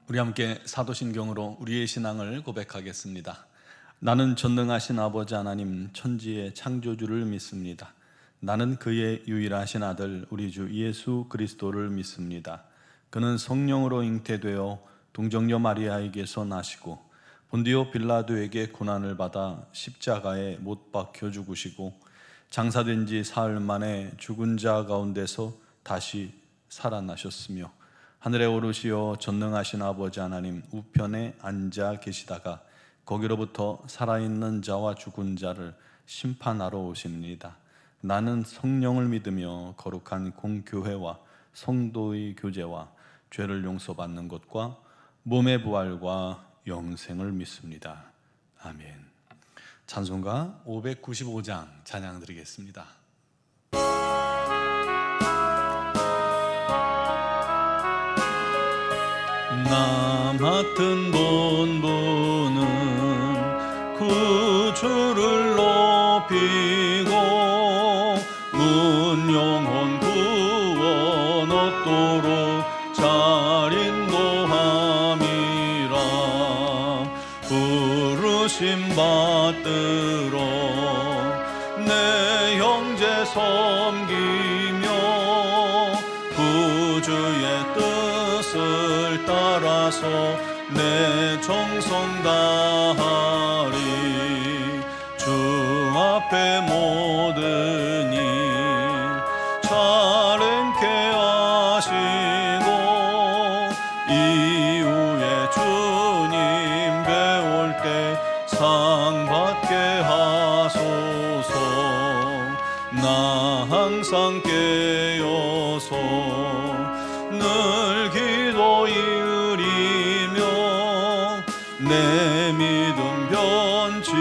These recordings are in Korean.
우리 함께 사도신경으로 우리의 신앙을 고백하겠습니다. 나는 전능하신 아버지 하나님 천지의 창조주를 믿습니다. 나는 그의 유일하신 아들 우리 주 예수 그리스도를 믿습니다. 그는 성령으로 잉태되어 동정녀 마리아에게서 나시고 본디오 빌라도에게 고난을 받아 십자가에 못 박혀 죽으시고 장사된 지 사흘 만에 죽은 자 가운데서 다시 살아나셨으며 하늘에 오르시어 전능하신 아버지 하나님 우편에 앉아 계시다가 거기로부터 살아있는 자와 죽은 자를 심판하러 오십니다. 나는 성령을 믿으며 거룩한 공교회와 성도의 교제와 죄를 용서받는 것과 몸의 부활과 영생을 믿습니다. 아멘. 찬송가 595장 찬양 드리겠습니다. 나 맡은 본분은 구주를 높이고 문 영혼 구원 얻도록 잘 인도함이라. 부르심 받들어 내 형제 섬기며 구주의 뜻을 따라서 내 정성 다하리. 주 앞에 모든 일 잘 행케 하시고 이후에 주님 배울 때 상 받게 하소서. 나 항상 깨어서 늘 기도 이으리며 내 믿음 변치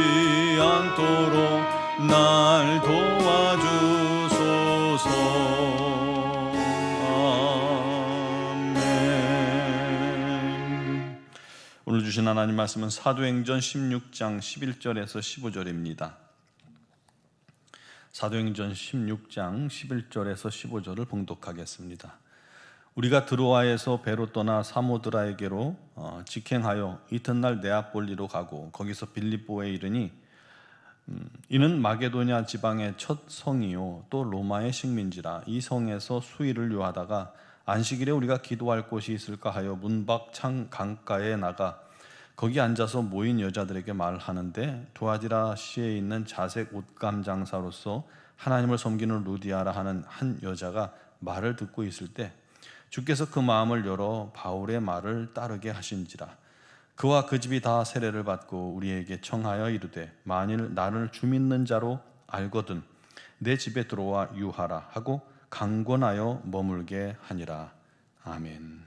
않도록 날 도와주소서. 아멘. 오늘 주신 하나님 말씀은 사도행전 16장 11절에서 15절입니다. 사도행전 16장 11절에서 15절을 봉독하겠습니다. 우리가 드로아에서 배로 떠나 사모드라에게로 직행하여 이튿날 네아폴리로 가고 거기서 빌립보에 이르니 이는 마게도냐 지방의 첫 성이요 또 로마의 식민지라. 이 성에서 수일을 유하다가 안식일에 우리가 기도할 곳이 있을까 하여 문 밖 창 강가에 나가 거기 앉아서 모인 여자들에게 말하는데 두아디라 시에 있는 자색 옷감 장사로서 하나님을 섬기는 루디아라 하는 한 여자가 말을 듣고 있을 때 주께서 그 마음을 열어 바울의 말을 따르게 하신지라. 그와 그 집이 다 세례를 받고 우리에게 청하여 이르되 만일 나를 주 믿는 자로 알거든 내 집에 들어와 유하라 하고 강권하여 머물게 하니라. 아멘.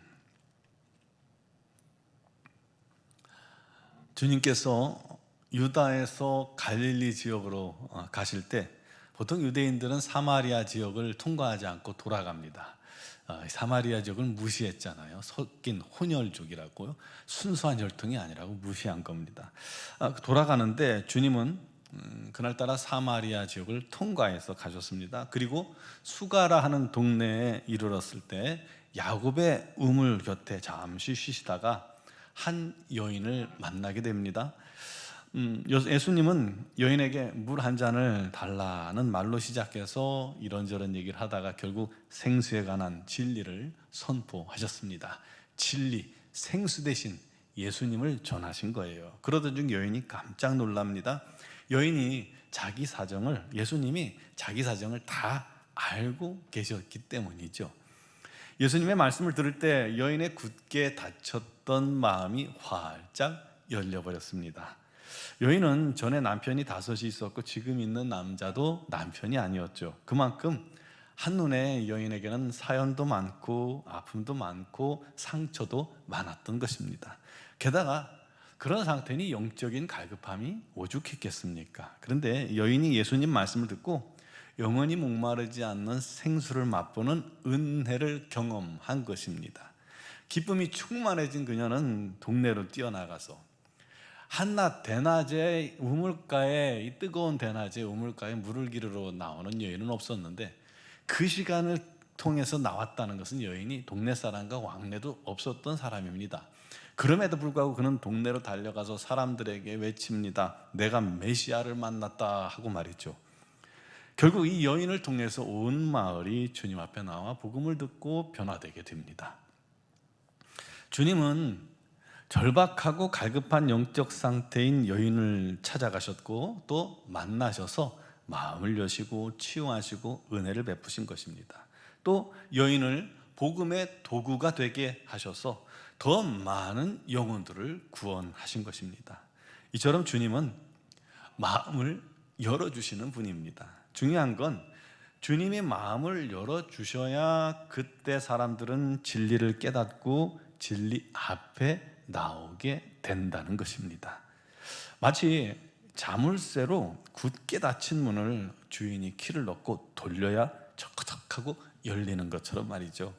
주님께서 유다에서 갈릴리 지역으로 가실 때 보통 유대인들은 사마리아 지역을 통과하지 않고 돌아갑니다. 사마리아 지역을 무시했잖아요. 섞인 혼혈족이라고요. 순수한 혈통이 아니라고 무시한 겁니다. 돌아가는데 주님은 그날따라 사마리아 지역을 통과해서 가셨습니다. 그리고 수가라 하는 동네에 이르렀을 때 야곱의 우물 곁에 잠시 쉬시다가 한 여인을 만나게 됩니다. 예수님은 여인에게 물 한 잔을 달라는 말로 시작해서 이런저런 얘기를 하다가 결국 생수에 관한 진리를 선포하셨습니다. 진리, 생수 대신 예수님을 전하신 거예요. 그러던 중 여인이 깜짝 놀랍니다. 여인이 예수님이 자기 사정을 다 알고 계셨기 때문이죠. 예수님의 말씀을 들을 때 여인의 굳게 닫혔던 마음이 활짝 열려버렸습니다. 여인은 전에 남편이 5이 있었고 지금 있는 남자도 남편이 아니었죠. 그만큼 한눈에 여인에게는 사연도 많고 아픔도 많고 상처도 많았던 것입니다. 게다가 그런 상태니 영적인 갈급함이 오죽했겠습니까? 그런데 여인이 예수님 말씀을 듣고 영원히 목마르지 않는 생수를 맛보는 은혜를 경험한 것입니다. 기쁨이 충만해진 그녀는 동네로 뛰어나가서 한낮 대낮에 우물가에, 이 뜨거운 대낮에 우물가에 물을 기르러 나오는 여인은 없었는데 그 시간을 통해서 나왔다는 것은 여인이 동네 사람과 왕래도 없었던 사람입니다. 그럼에도 불구하고 그는 동네로 달려가서 사람들에게 외칩니다. 내가 메시아를 만났다 하고 말이죠. 결국 이 여인을 통해서 온 마을이 주님 앞에 나와 복음을 듣고 변화되게 됩니다. 주님은 절박하고 갈급한 영적 상태인 여인을 찾아가셨고 또 만나셔서 마음을 여시고 치유하시고 은혜를 베푸신 것입니다. 또 여인을 복음의 도구가 되게 하셔서 더 많은 영혼들을 구원하신 것입니다. 이처럼 주님은 마음을 열어주시는 분입니다. 중요한 건 주님이 마음을 열어주셔야 그때 사람들은 진리를 깨닫고 진리 앞에 나오게 된다는 것입니다. 마치 자물쇠로 굳게 닫힌 문을 주인이 키를 넣고 돌려야 척척하고 열리는 것처럼 말이죠.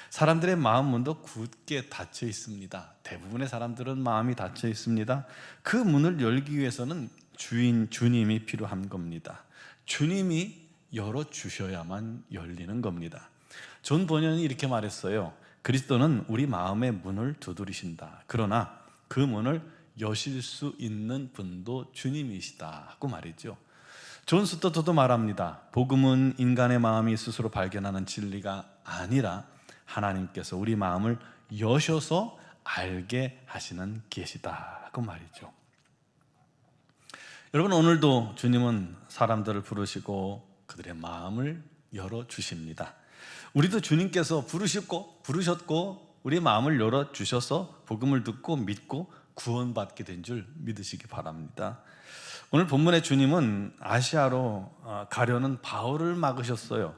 사람들의 마음 문도 굳게 닫혀 있습니다. 대부분의 사람들은 마음이 닫혀 있습니다. 그 문을 열기 위해서는 주님이 필요한 겁니다. 주님이 열어주셔야만 열리는 겁니다. 존 번연이 이렇게 말했어요. 그리스도는 우리 마음의 문을 두드리신다. 그러나 그 문을 여실 수 있는 분도 주님이시다 하고 말이죠. 존 스토트도 말합니다. 복음은 인간의 마음이 스스로 발견하는 진리가 아니라 하나님께서 우리 마음을 여셔서 알게 하시는 계시다 하고 말이죠. 여러분, 오늘도 주님은 사람들을 부르시고 그들의 마음을 열어주십니다. 우리도 주님께서 부르셨고 우리 마음을 열어주셔서 복음을 듣고 믿고 구원받게 된 줄 믿으시기 바랍니다. 오늘 본문의 주님은 아시아로 가려는 바울을 막으셨어요.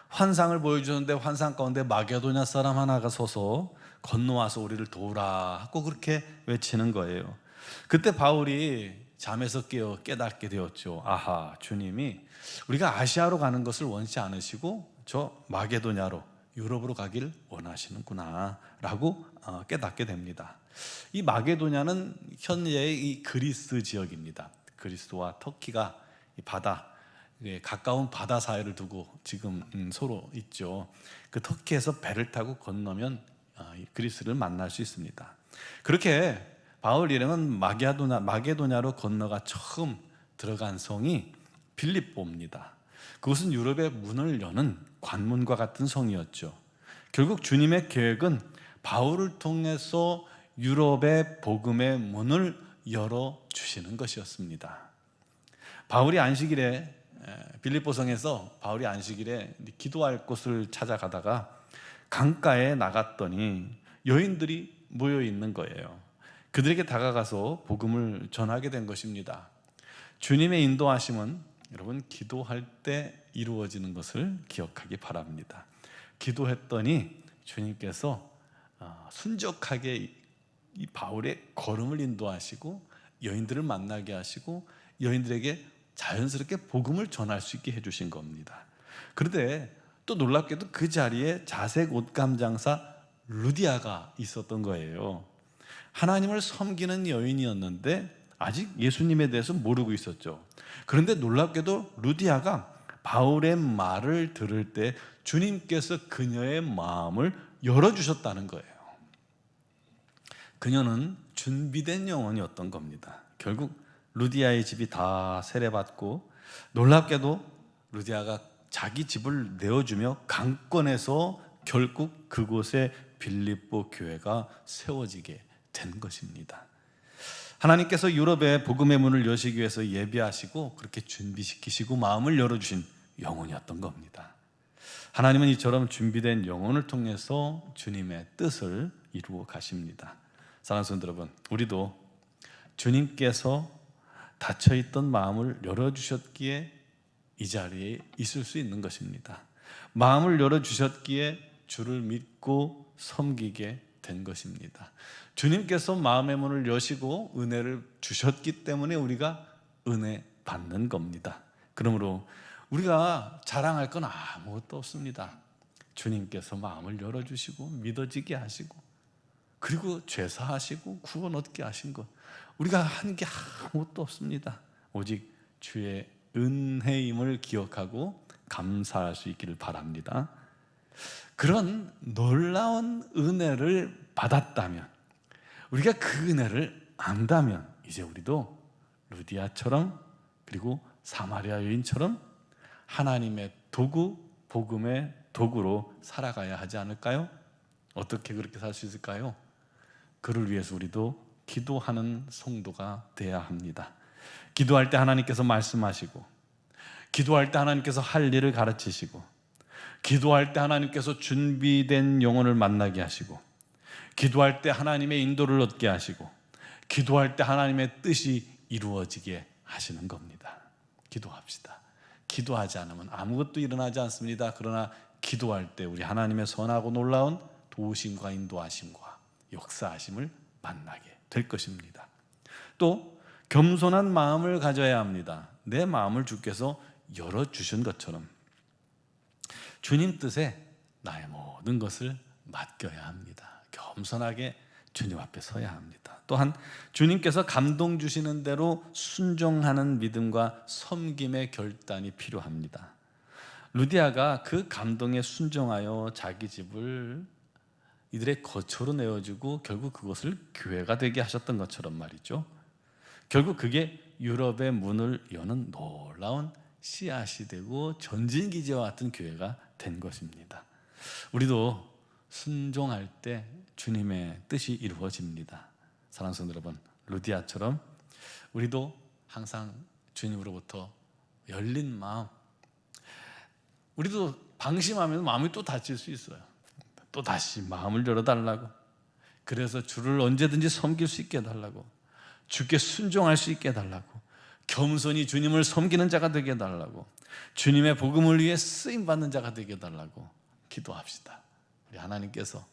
환상을 보여주는데 환상 가운데 마게도냐 사람 하나가 서서 건너와서 우리를 도우라 하고 그렇게 외치는 거예요. 그때 바울이 잠에서 깨닫게 되었죠. 아하, 주님이 우리가 아시아로 가는 것을 원치 않으시고 저 마게도냐로, 유럽으로 가길 원하시는구나 라고 깨닫게 됩니다. 이 마게도냐는 현재의 이 그리스 지역입니다. 그리스와 터키가 이 바다, 가까운 바다 사이를 두고 지금 서로 있죠. 그 터키에서 배를 타고 건너면 그리스를 만날 수 있습니다. 그렇게 바울 일행은 마게도냐로 건너가 처음 들어간 성이 빌립보입니다. 그것은 유럽의 문을 여는 관문과 같은 성이었죠. 결국 주님의 계획은 바울을 통해서 유럽의 복음의 문을 열어주시는 것이었습니다. 빌립보 성에서 바울이 안식일에 기도할 곳을 찾아가다가 강가에 나갔더니 여인들이 모여 있는 거예요. 그들에게 다가가서 복음을 전하게 된 것입니다. 주님의 인도하심은 여러분 기도할 때 이루어지는 것을 기억하기 바랍니다. 기도했더니 주님께서 순적하게 이 바울의 걸음을 인도하시고 여인들을 만나게 하시고 여인들에게 자연스럽게 복음을 전할 수 있게 해주신 겁니다. 그런데 또 놀랍게도 그 자리에 자색 옷감 장사 루디아가 있었던 거예요. 하나님을 섬기는 여인이었는데 아직 예수님에 대해서 모르고 있었죠. 그런데 놀랍게도 루디아가 바울의 말을 들을 때 주님께서 그녀의 마음을 열어주셨다는 거예요. 그녀는 준비된 영혼이었던 겁니다. 결국 루디아의 집이 다 세례받고 놀랍게도 루디아가 자기 집을 내어주며 강권해서 결국 그곳에 빌립보 교회가 세워지게 된 것입니다. 하나님께서 유럽의 복음의 문을 여시기 위해서 예비하시고 그렇게 준비시키시고 마음을 열어주신 영혼이었던 겁니다. 하나님은 이처럼 준비된 영혼을 통해서 주님의 뜻을 이루어 가십니다. 사랑하는 성도 여러분, 우리도 주님께서 닫혀있던 마음을 열어주셨기에 이 자리에 있을 수 있는 것입니다. 마음을 열어주셨기에 주를 믿고 섬기게 된 것입니다. 주님께서 마음의 문을 여시고 은혜를 주셨기 때문에 우리가 은혜 받는 겁니다. 그러므로 우리가 자랑할 건 아무것도 없습니다. 주님께서 마음을 열어주시고 믿어지게 하시고 그리고 죄사하시고 구원 얻게 하신 것, 우리가 한 게 아무것도 없습니다. 오직 주의 은혜임을 기억하고 감사할 수 있기를 바랍니다. 그런 놀라운 은혜를 받았다면, 우리가 그 은혜를 안다면 이제 우리도 루디아처럼, 그리고 사마리아 여인처럼 하나님의 도구, 복음의 도구로 살아가야 하지 않을까요? 어떻게 그렇게 살 수 있을까요? 그를 위해서 우리도 기도하는 성도가 되어야 합니다. 기도할 때 하나님께서 말씀하시고, 기도할 때 하나님께서 할 일을 가르치시고, 기도할 때 하나님께서 준비된 영혼을 만나게 하시고, 기도할 때 하나님의 인도를 얻게 하시고, 기도할 때 하나님의 뜻이 이루어지게 하시는 겁니다. 기도합시다. 기도하지 않으면 아무것도 일어나지 않습니다. 그러나 기도할 때 우리 하나님의 선하고 놀라운 도우심과 인도하심과 역사하심을 만나게 될 것입니다. 또 겸손한 마음을 가져야 합니다. 내 마음을 주께서 열어주신 것처럼 주님 뜻에 나의 모든 것을 맡겨야 합니다. 겸손하게 주님 앞에 서야 합니다. 또한 주님께서 감동 주시는 대로 순종하는 믿음과 섬김의 결단이 필요합니다. 루디아가 그 감동에 순종하여 자기 집을 이들의 거처로 내어주고 결국 그것을 교회가 되게 하셨던 것처럼 말이죠. 결국 그게 유럽의 문을 여는 놀라운 씨앗이 되고 전진기지와 같은 교회가 된 것입니다. 우리도 순종할 때 주님의 뜻이 이루어집니다. 사랑하는 성도 여러분, 루디아처럼 우리도 항상 주님으로부터 열린 마음, 우리도 방심하면 마음이 또 다칠 수 있어요. 또 다시 마음을 열어달라고, 그래서 주를 언제든지 섬길 수 있게 해달라고, 주께 순종할 수 있게 해달라고, 겸손히 주님을 섬기는 자가 되게 해달라고, 주님의 복음을 위해 쓰임받는 자가 되게 해달라고 기도합시다. 우리 하나님께서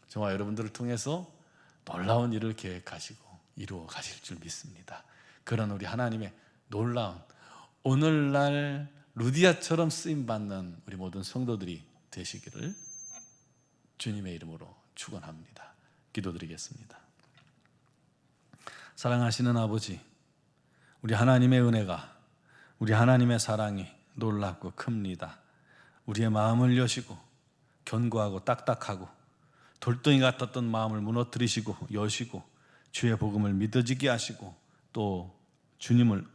저와 여러분들을 통해서 놀라운 일을 계획하시고 이루어 가실 줄 믿습니다. 그런 우리 하나님의 놀라운, 오늘날 루디아처럼 쓰임받는 우리 모든 성도들이 되시기를 주님의 이름으로 축원합니다. 기도드리겠습니다. 사랑하시는 아버지, 우리 하나님의 은혜가, 우리 하나님의 사랑이 놀랍고 큽니다. 우리의 마음을 여시고 견고하고 딱딱하고 돌덩이 같았던 마음을 무너뜨리시고 여시고 주의 복음을 믿어지게 하시고 또 주님을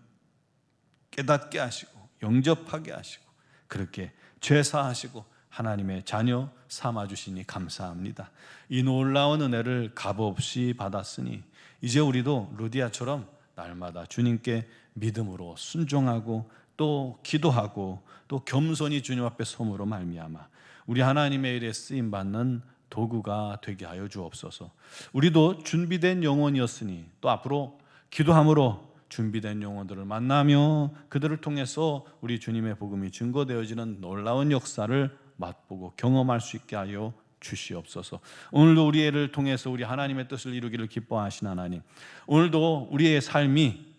깨닫게 하시고 영접하게 하시고 그렇게 죄사하시고 하나님의 자녀 삼아주시니 감사합니다. 이 놀라운 은혜를 값없이 받았으니 이제 우리도 루디아처럼 날마다 주님께 믿음으로 순종하고 또 기도하고 또 겸손히 주님 앞에 섬으로 말미암아 우리 하나님의 일에 쓰임받는 도구가 되게 하여 주옵소서. 우리도 준비된 영혼이었으니 또 앞으로 기도함으로 준비된 영혼들을 만나며 그들을 통해서 우리 주님의 복음이 증거되어지는 놀라운 역사를 맛보고 경험할 수 있게 하여 주시옵소서. 오늘도 우리 애를 통해서 우리 하나님의 뜻을 이루기를 기뻐하신 하나님, 오늘도 우리의 삶이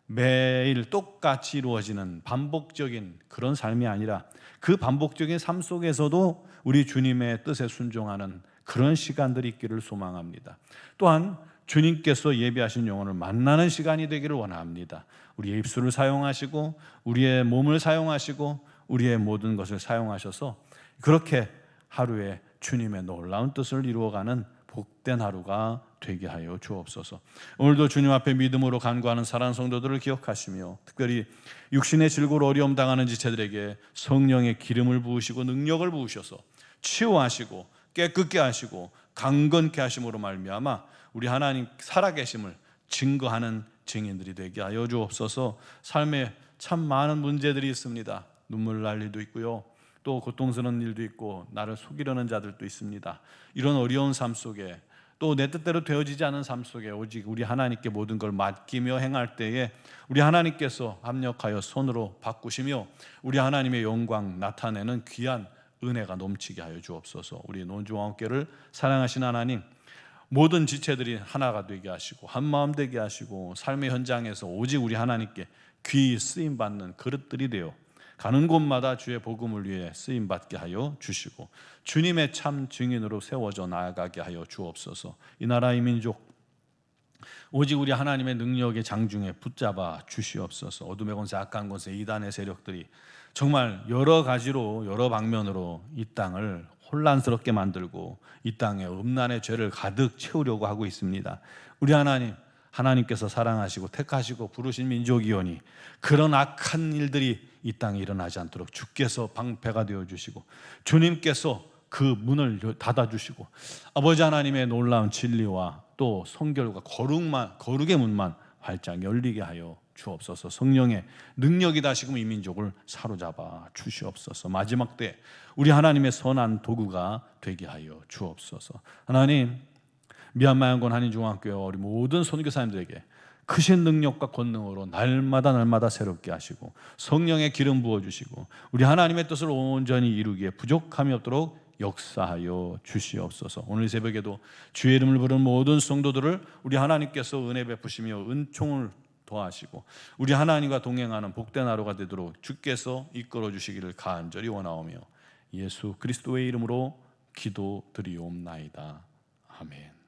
매일 똑같이 이루어지는 반복적인 그런 삶이 아니라 그 반복적인 삶 속에서도 우리 주님의 뜻에 순종하는 그런 시간들이 있기를 소망합니다. 또한 주님께서 예비하신 영혼을 만나는 시간이 되기를 원합니다. 우리의 입술을 사용하시고 우리의 몸을 사용하시고 우리의 모든 것을 사용하셔서 그렇게 하루에 주님의 놀라운 뜻을 이루어가는 복된 하루가 되게 하여 주옵소서. 오늘도 주님 앞에 믿음으로 간구하는 사랑하는 성도들을 기억하시며 특별히 육신의 질고로 어려움 당하는 지체들에게 성령의 기름을 부으시고 능력을 부으셔서 치유하시고 깨끗게 하시고 강건케 하심으로 말미암아 우리 하나님 살아계심을 증거하는 증인들이 되게 하여 주옵소서. 삶에 참 많은 문제들이 있습니다. 눈물 날 일도 있고요, 또 고통스러운 일도 있고 나를 속이려는 자들도 있습니다. 이런 어려운 삶 속에 또 내 뜻대로 되어지지 않은 삶 속에 오직 우리 하나님께 모든 걸 맡기며 행할 때에 우리 하나님께서 합력하여 손으로 바꾸시며 우리 하나님의 영광 나타내는 귀한 은혜가 넘치게 하여 주옵소서. 우리 논주왕교회를 사랑하신 하나님, 모든 지체들이 하나가 되게 하시고 한마음 되게 하시고 삶의 현장에서 오직 우리 하나님께 귀 쓰임받는 그릇들이 되어 가는 곳마다 주의 복음을 위해 쓰임받게 하여 주시고 주님의 참 증인으로 세워져 나아가게 하여 주옵소서. 이 나라 이 민족 오직 우리 하나님의 능력의 장중에 붙잡아 주시옵소서. 어둠의 권세, 악한 권세, 이단의 세력들이 정말 여러 가지로 여러 방면으로 이 땅을 혼란스럽게 만들고 이 땅에 음란의 죄를 가득 채우려고 하고 있습니다. 우리 하나님, 하나님께서 사랑하시고 택하시고 부르신 민족이오니 그런 악한 일들이 이 땅에 일어나지 않도록 주께서 방패가 되어주시고 주님께서 그 문을 닫아주시고 아버지 하나님의 놀라운 진리와 또 성결과 거룩의 문만 활짝 열리게 하여 주옵소서. 성령의 능력이 다시금 이 민족을 사로잡아 주시옵소서. 마지막 때 우리 하나님의 선한 도구가 되게 하여 주옵소서. 하나님, 미얀마 양곤 한인중앙교회 우리 모든 선교사님들에게 크신 능력과 권능으로 날마다 새롭게 하시고 성령의 기름 부어주시고 우리 하나님의 뜻을 온전히 이루기에 부족함이 없도록 역사하여 주시옵소서. 오늘 새벽에도 주의 이름을 부르는 모든 성도들을 우리 하나님께서 은혜 베푸시며 은총을 도하시고 우리 하나님과 동행하는 복된 하루가 되도록 주께서 이끌어 주시기를 간절히 원하오며 예수 그리스도의 이름으로 기도드리옵나이다. 아멘.